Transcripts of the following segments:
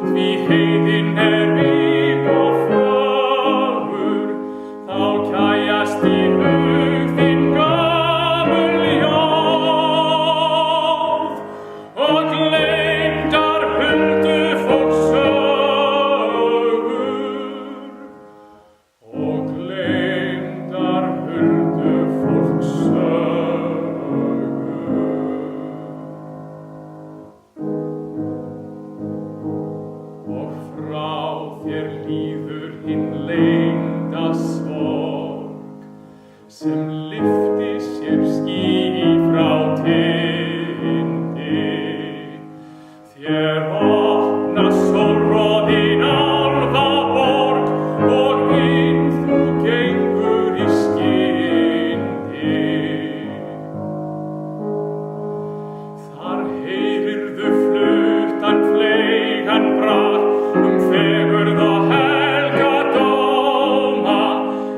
því heiðin víð og fögur, þá kæjast í hug þín gömul ljóð og gleymdar huldufólks sögur, og gleymdar huldufólks sögur. Og frá þér líður hinn leynda sorg, sem lyfti sér ský frá tindi. Þér opnast sólroðin álfaborg og inn þú gengur í skyndi. Þar heyrirðu fluttan fleygan brag fegurð og helga dóma,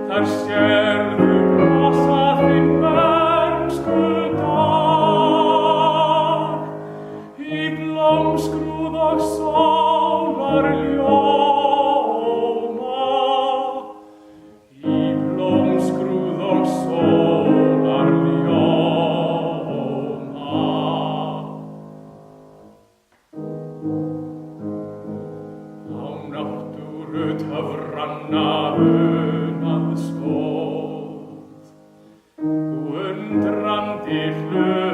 þar sérðu brosa þinn bernskudag í blómskrúð og sólarljóma, í blómskrúð og sólarljóma. Náttúru töfranna unað stóð, þú undrandi hlut